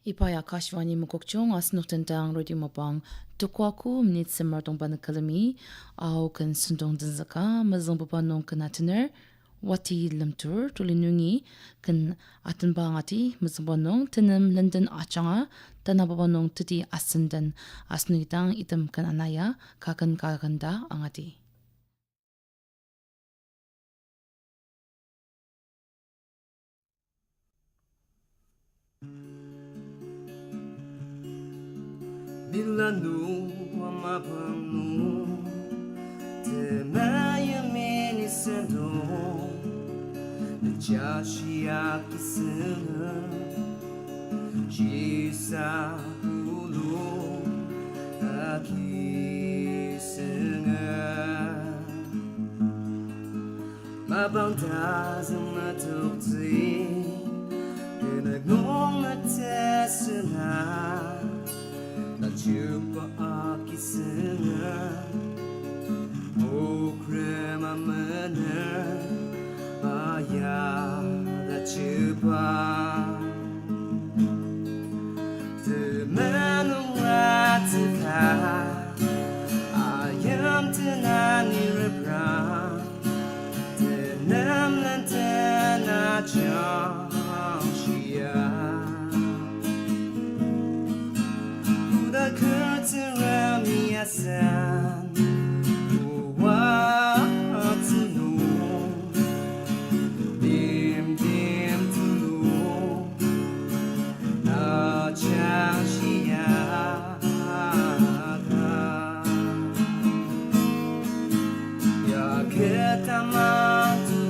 Ipaya Kashwani Mukokchong as Notendang Radio Mabang Tukwaku Minit Simardong Banakalami Au Kan Sundong Denzaka Mazong Babanong Kanatiner Wati Lemtur Tuli Nungi Kan Atanbangati Mazbanong Tenem Lenden Ajanga Tanababanong Teti Asen Den as Nidang Item Kan Anaya Kakan Kaganda Angati. Bila nu amabanu temaya menisendo najashi akisena jisa ulu akisena mabang dazama tukti kenagong natesena Chupa akisena O crema mana Aya da chupa The man who watika Ayam tenani repra Tenem Lenden Ajanga Curtain around me, I said, oh, what to know? Dim to know. Ajanga, ya kita matu,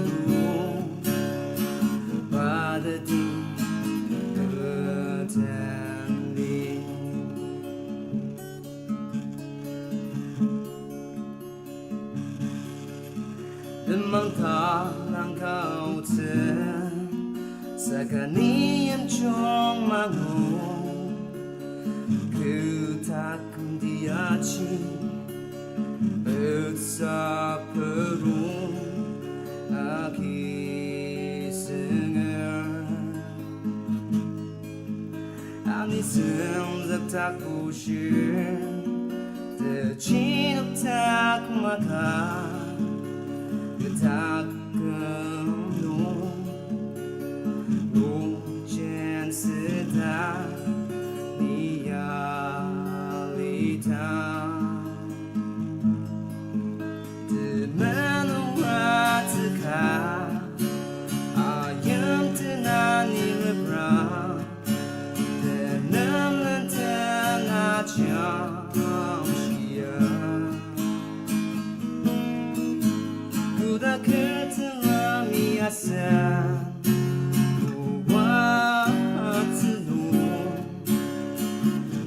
pada di Demang talang kau ten Sakaniam chong mangu Kutakum diachi Betsa perum Aki singer Ani sem tak pushir De chinuk tak maka Longjemer The curtain around me, I said, oh, what to know?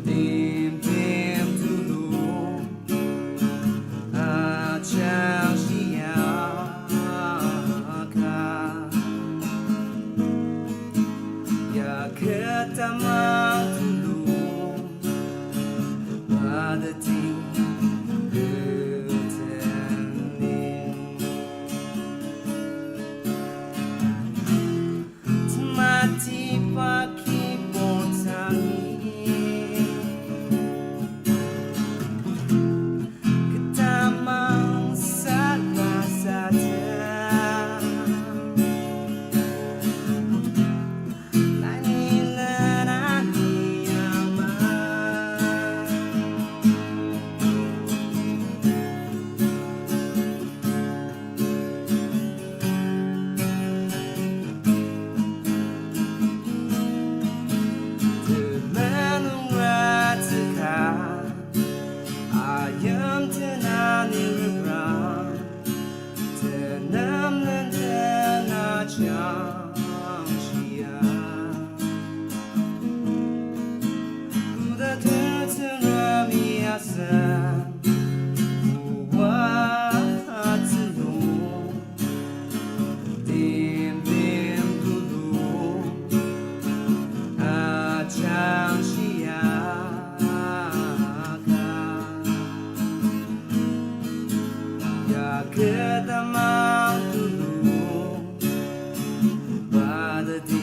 Dim to know. Ajanga, ya kita matu know. Pada ting. Pada di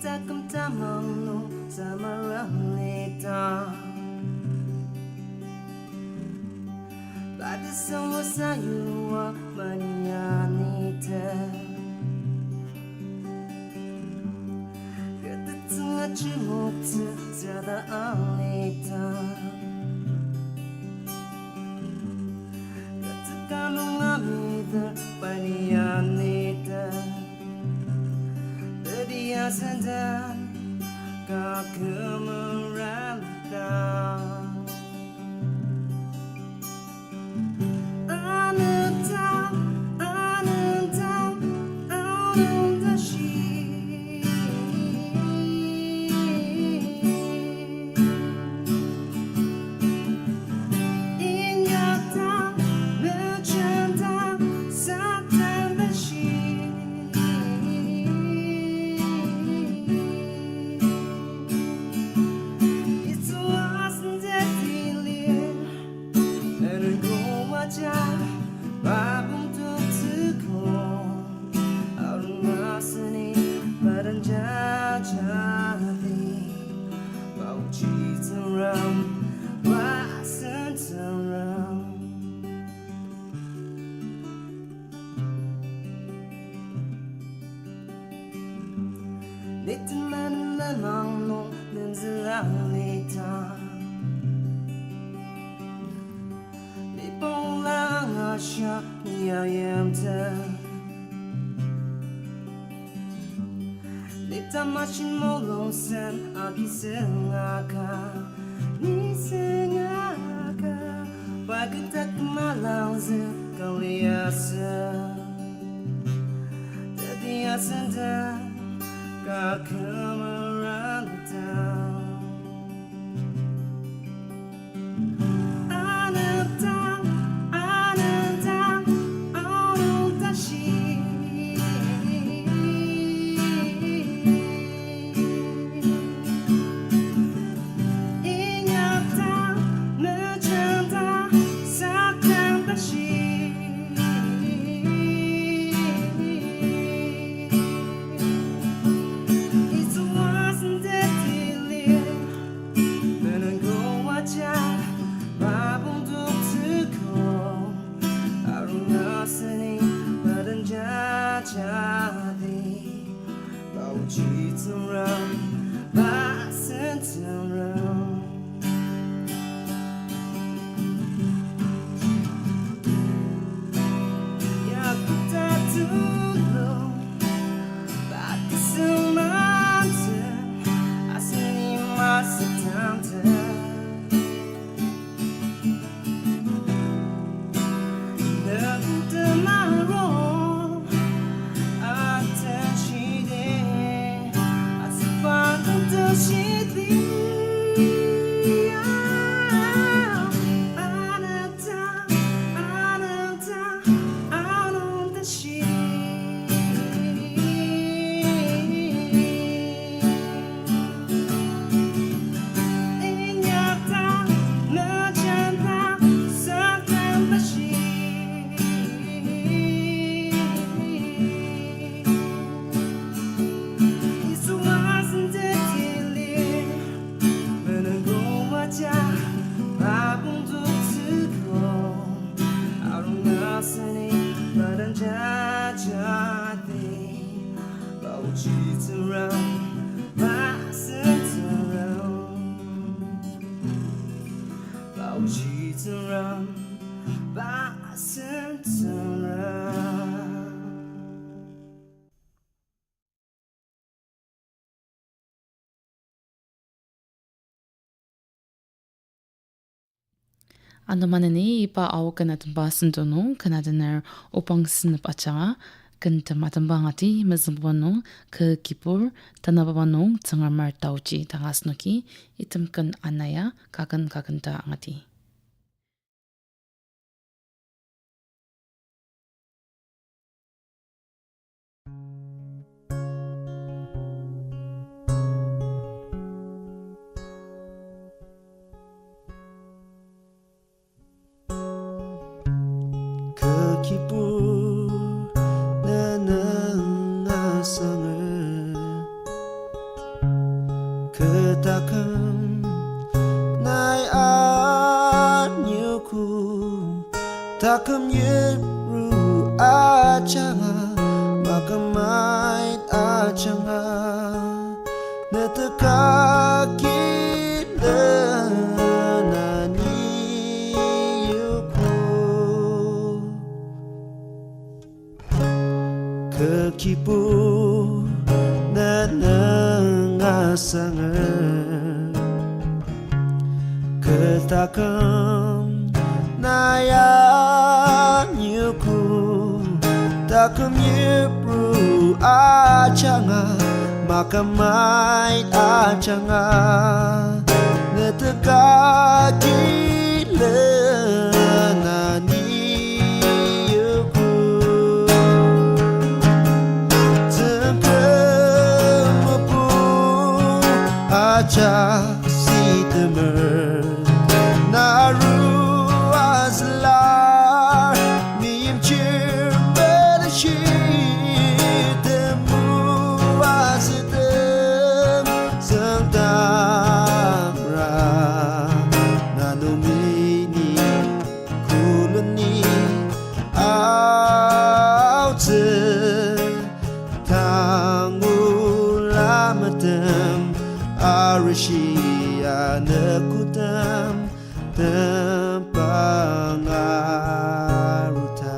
Tekumtet no samaralita Bada sama sayuwa manyanita Kata tengah cimukta Zada alita Kata kanung amida Panyanita Teti Asen Den Tsungremer Andamanani ipa au kanatamba sentono kanadaner Opangsunep Ajanga kantamatambangati mazambano ke Kibur tanababano Tsungremer Taochi tangasnoki itemkan anaya kakan kakanta angati. Kibur na ng asang을 Takım yürü Ajanga Makamait Ajanga Ne tekaki lenani yuku Ke Kibur nanangasangan Ke takam nayan yuku Takam yibru Ajanga Makamait Ajanga Ne tekaki lenani yuku Ajak si temer naru azlar miyim çirmeleşi temu azedem sengtamra nanumini kuleni auze tangulamadem Arishia nekutam tempangaruta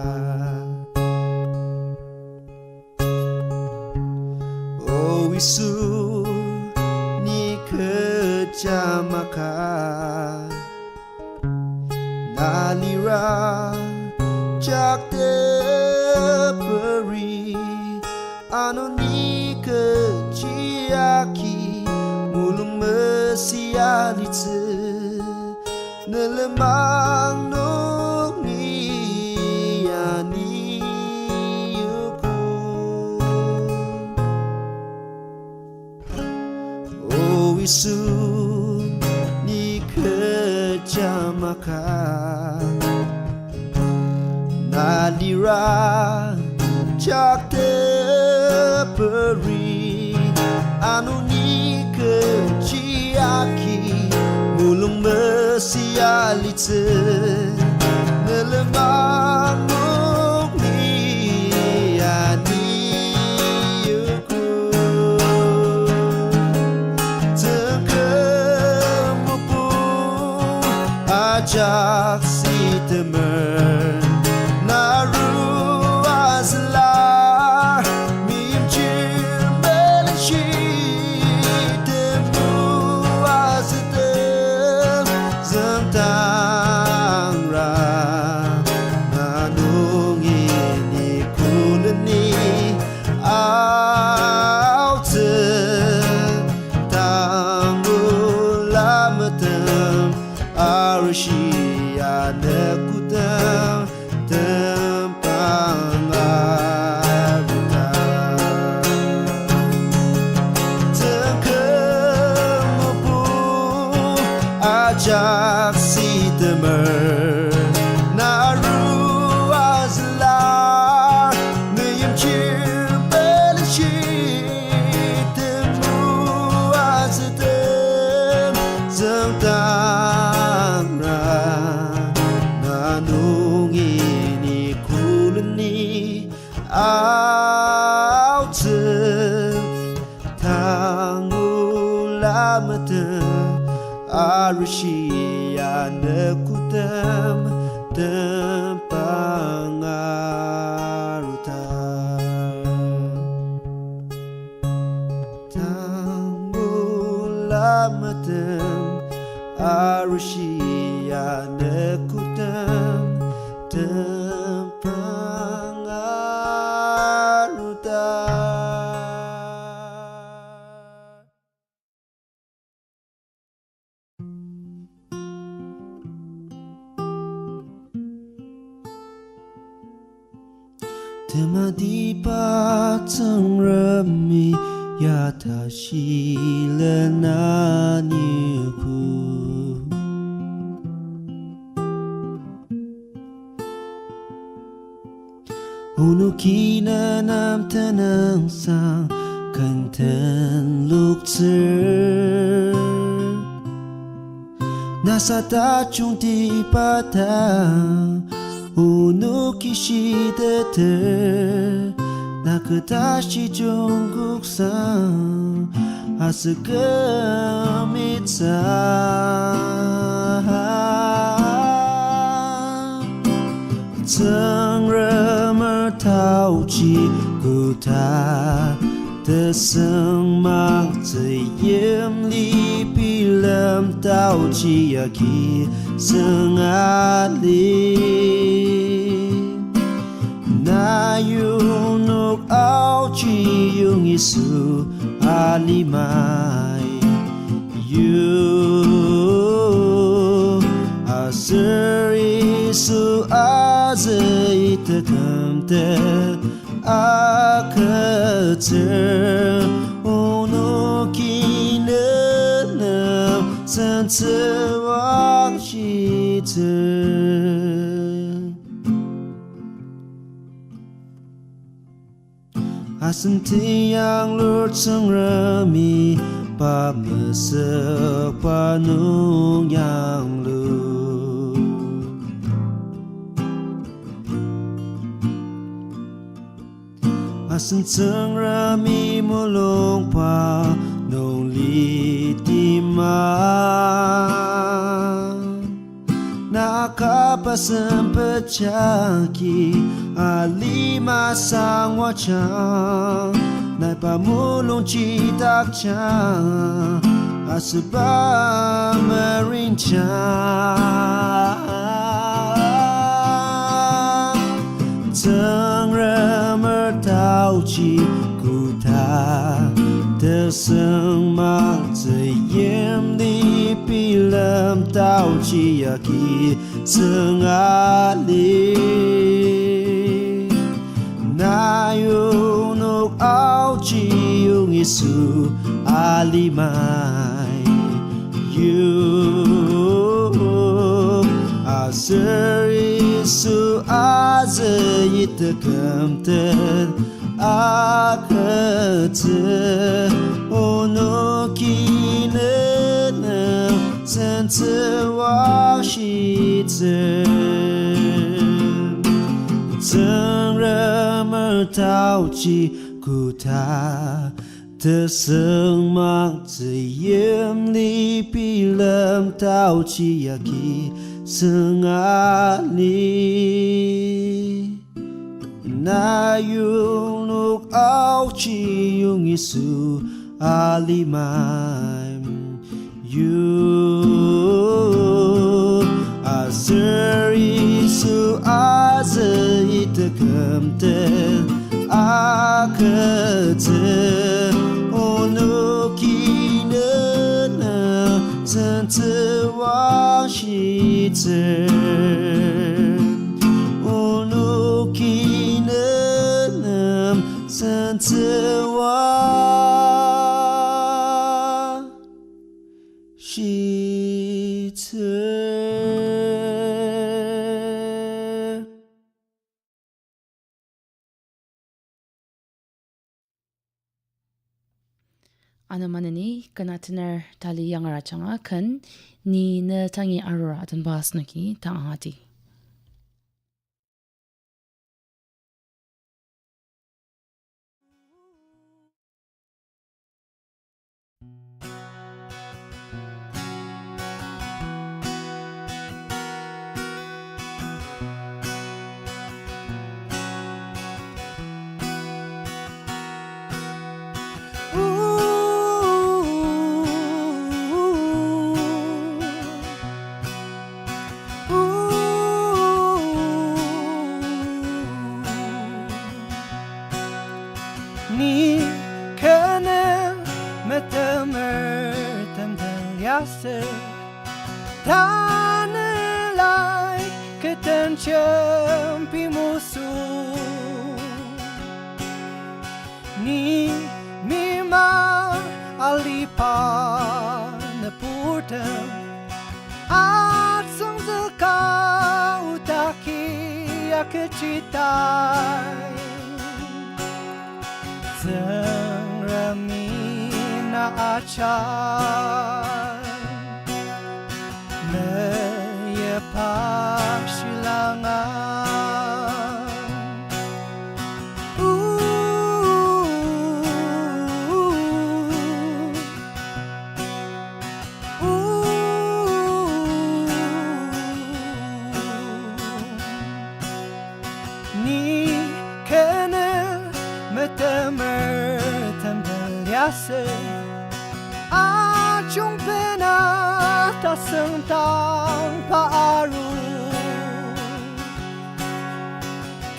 O Isu ni kejamaka Nalira jakte peri Anoni kejiaki Mulung mesialitse Nelemang nuk niani yuku O Isu ni kejamaka Nalira jakte peri Anuni kejiaki mulung mesialitse nelemang nuk niani yuku Tekemupu ajak si temer naru azlar miyim çirmeleşi Arishia nekutam tempangaruta Tekemupu ajak si temer naru azlar miyim çirmeleşi temu azedem zengtamra nanungini kuleni auze tangulamadem Arishia nekutam tempangaruta Tangulamadem Arishia nekutam tempangaruta Temadi patsangrammi yatashi lenaniku Unuki na nam tenang sang kanten lukter Nasa tachung di patang hunukishidete nakadashi jonguksan asagamitsa Tsungremer Taochi guta Deseng mang zayem li pilam Taochi yaki sengali Na yunuk auchi yung isu alimai You Asir isu azay tekumtet akater unukinenam sentewang shiter Asentiang lur Tsungremer pa mesek panung yang lu Asen Tsungremer mulung pa nong litima Nakapasempecaki alima sang wachang Nai pamulung citak chang Aseba merincang Tsungremer Taochi guta Deseng mang zayem di pilam Taochi yaki sengali Na yunuk auchi yung isu alimai You Asir isu azay tekumtet akater unukinenam sentewang shiter Tsungremer Taochi guta Deseng mang zayem li pilam Taochi yaki sengali Na yunuk auchi yung isu alimai You Asir isu azay tekumtet akater unukinenam sentewang shiter unukinenam sentewang shiter Anamanani kanatiner Taliyanger Ajanga kan ni Ne Dangi Arur atan basnuki ta'ati. Ni kene metemer temden yase Tanelai ketencem pimusu Ni mima alipa nepurtem At sangzaka utaki akecitai Tsungremer Taochi Leyepak shilangan Yase Achung pena ta sentang paaru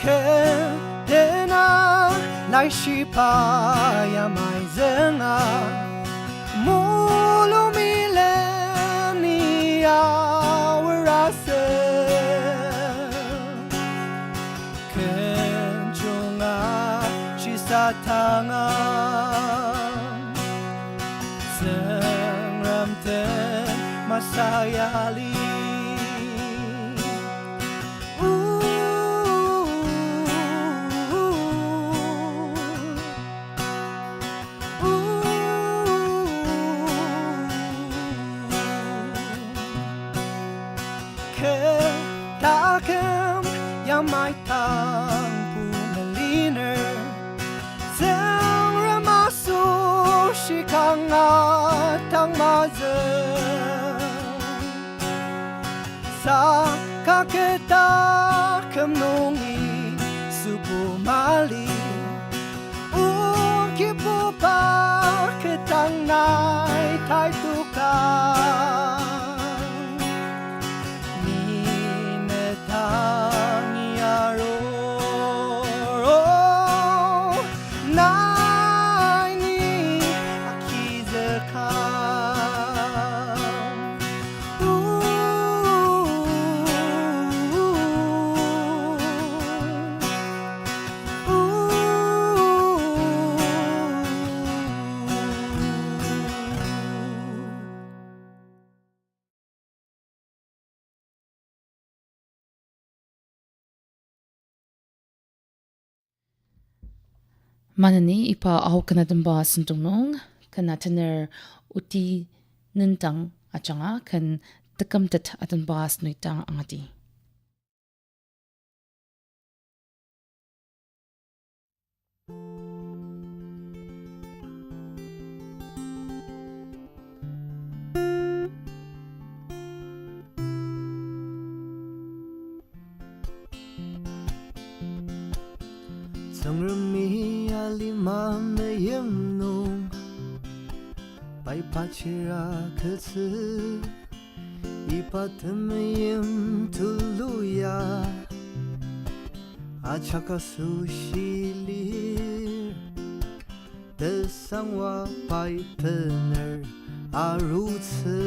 Ke dena lai shipa ya mai zenga Mulu milenia warase Kenchunga shisatanga Tsungremer Masayali Takem Yamai Tang Pumeliner Tsungremer Shikanga Tang Mazen Sa kaketa kemnungi Supu Mali Kipupa ketang nai tai tukang Ne Dangi Arur Nai ni Manani ipa au kanadang ba sentungnong kanatener Odinendang Ajanga kan Tekumtet atan ba snuitang angati. Tsungremer alima meyem nung Pai pachira ketsu Ipatemeyem tuluya Achaka sushilir Desangwa pai tener arutse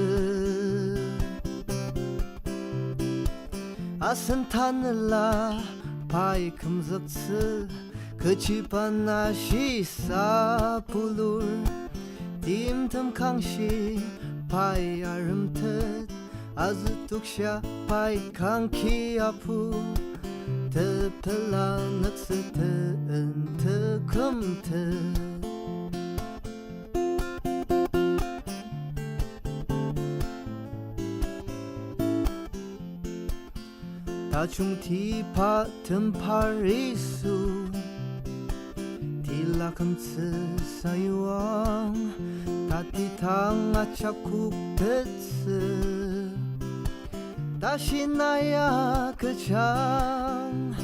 Asentanela pai kumzakse Kecipan shisa pulur Dimtam kangshi pai arumtet Azutuksha pai kangki apu Tepela nakseten tekumtet Tachung tipa temparisu Tilakam tse sayuang Tatitang achakuk tetse Tashinaya kechang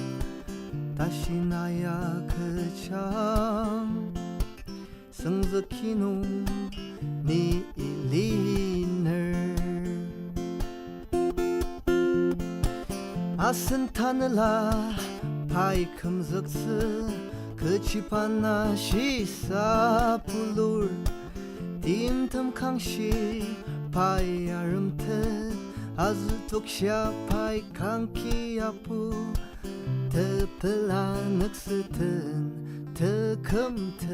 Tashinaya kechang Sengzekinung ni iliner Asentanela pai kumzakse Kecipan shisa pulur Dimtam kangshi pai arumtet Azutuksha pai kangki apu Tepela nakseten tekumtet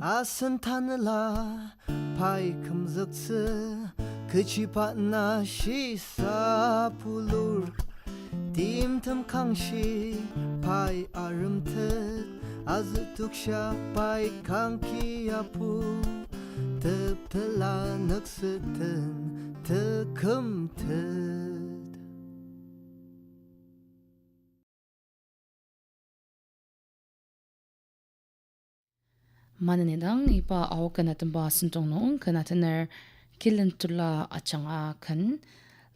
Asentanela pai kumzakse Kecipan shisa pulur Dimtam kangshi pai arumtet Azutuksha pai kangki apu Tepela nakseten tekumtet Mananidang ipa au kanatang ba sentungnong kanatener Kilemtula Ajanga kan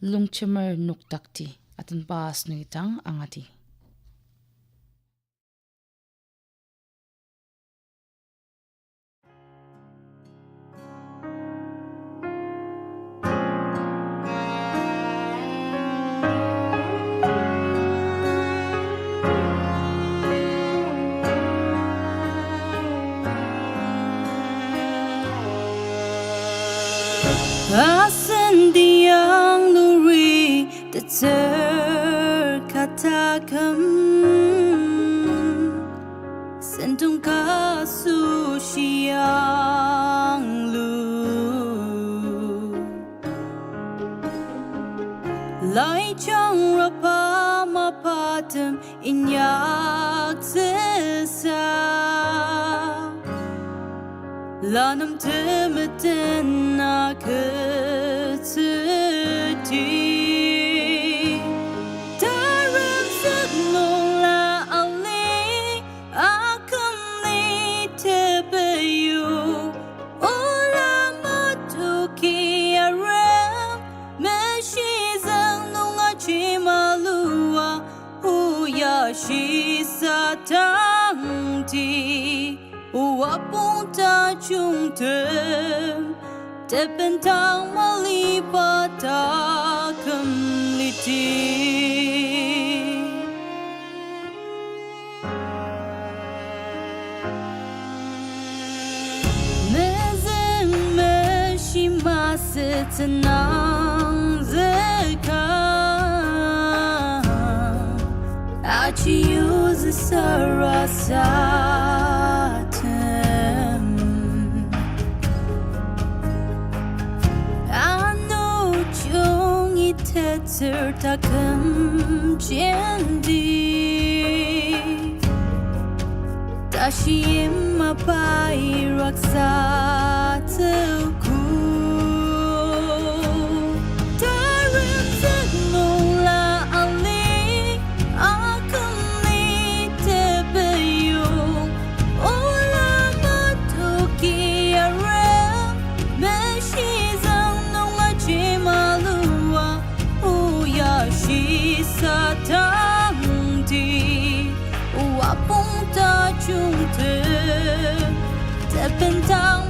Longjemer Nokdakti atan ba snuitang angati. Lemtur katakam Sentung kasu siang lu Lai chang rapa mapatam inyak sesa Lanam temeten naketeti Taram sagnola ali akamli tepeyu Ola matuki aram meshizang nunga chimalua Uyashi satangti Uwapunta Tsungremer Tepentang malipata kamliti Mezeng meshimase tenang zekang Achi use sarasatem Anu chung iteter takam jendi Tashim apai raksa tuku Tarim zegnola ali akamli tepeyu Ola matuki aram meshizang nunga chimalua Uyashi satangti Uwapunta Tsungremer Tepentang